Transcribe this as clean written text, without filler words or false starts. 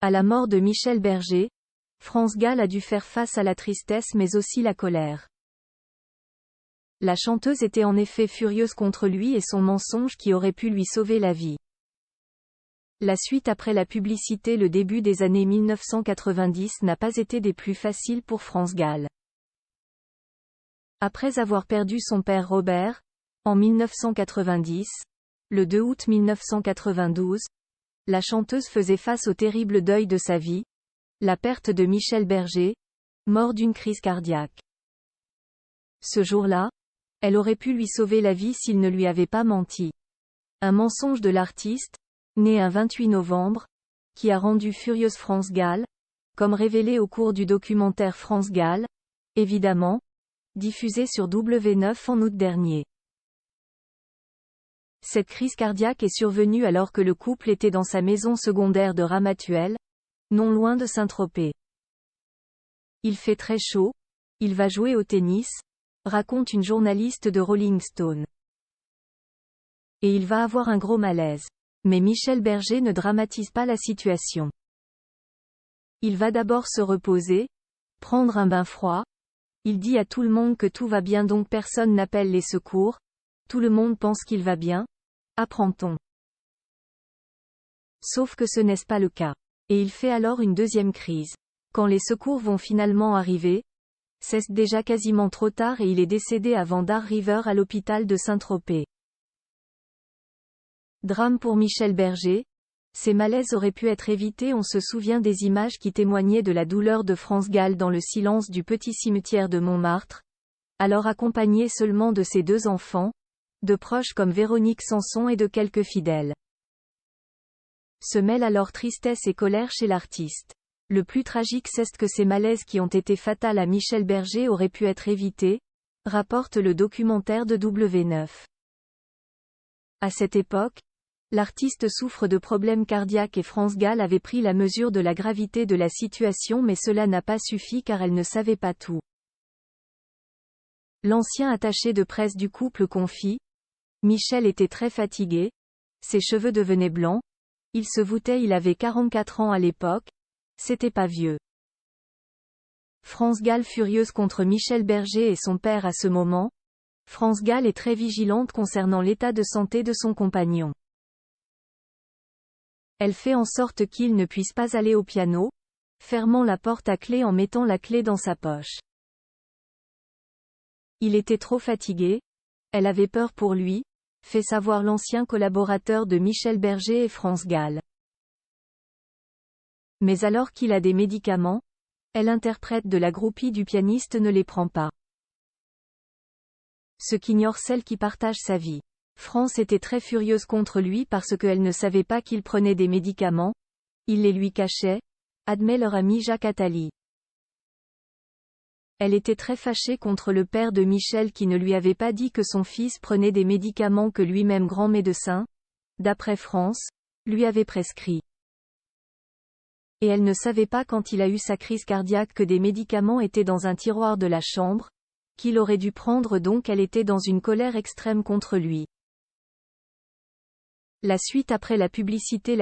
À la mort de Michel Berger, France Gall a dû faire face à la tristesse mais aussi la colère. La chanteuse était en effet furieuse contre lui et son mensonge qui aurait pu lui sauver la vie. La suite après la publicité, le début des années 1990 n'a pas été des plus faciles pour France Gall. Après avoir perdu son père Robert, en 1990, le 2 août 1992, la chanteuse faisait face au terrible deuil de sa vie, la perte de Michel Berger, mort d'une crise cardiaque. Ce jour-là, elle aurait pu lui sauver la vie s'il ne lui avait pas menti. Un mensonge de l'artiste, né un 28 novembre, qui a rendu furieuse France Gall, comme révélé au cours du documentaire France Gall, évidemment, diffusé sur W9 en août dernier. Cette crise cardiaque est survenue alors que le couple était dans sa maison secondaire de Ramatuelle, non loin de Saint-Tropez. Il fait très chaud, il va jouer au tennis, raconte une journaliste de Rolling Stone. Et il va avoir un gros malaise. Mais Michel Berger ne dramatise pas la situation. Il va d'abord se reposer, prendre un bain froid. Il dit à tout le monde que tout va bien donc personne n'appelle les secours. Tout le monde pense qu'il va bien, apprend-on. Sauf que ce n'est pas le cas. Et il fait alors une deuxième crise. Quand les secours vont finalement arriver, c'est déjà quasiment trop tard et il est décédé avant Dar River à l'hôpital de Saint-Tropez. Drame pour Michel Berger. Ces malaises auraient pu être évités. On se souvient des images qui témoignaient de la douleur de France Gall dans le silence du petit cimetière de Montmartre, alors accompagné seulement de ses deux enfants, de proches comme Véronique Sanson et de quelques fidèles. Se mêlent alors tristesse et colère chez l'artiste. Le plus tragique c'est que ces malaises qui ont été fatals à Michel Berger auraient pu être évités, rapporte le documentaire de W9. À cette époque, l'artiste souffre de problèmes cardiaques et France Gall avait pris la mesure de la gravité de la situation mais cela n'a pas suffi car elle ne savait pas tout. L'ancien attaché de presse du couple confie: Michel était très fatigué, ses cheveux devenaient blancs, il se voûtait, il avait 44 ans à l'époque, c'était pas vieux. France Gall furieuse contre Michel Berger et son père à ce moment. France Gall est très vigilante concernant l'état de santé de son compagnon. Elle fait en sorte qu'il ne puisse pas aller au piano, fermant la porte à clé en mettant la clé dans sa poche. Il était trop fatigué, elle avait peur pour lui, fait savoir l'ancien collaborateur de Michel Berger et France Gall. Mais alors qu'il a des médicaments, elle interprète de la groupie du pianiste ne les prend pas. Ce qu'ignore celle qui partage sa vie. France était très furieuse contre lui parce qu'elle ne savait pas qu'il prenait des médicaments, il les lui cachait, admet leur ami Jacques Attali. Elle était très fâchée contre le père de Michel qui ne lui avait pas dit que son fils prenait des médicaments que lui-même grand médecin, d'après France, lui avait prescrit. Et elle ne savait pas quand il a eu sa crise cardiaque que des médicaments étaient dans un tiroir de la chambre, qu'il aurait dû prendre donc elle était dans une colère extrême contre lui. La suite après la publicité.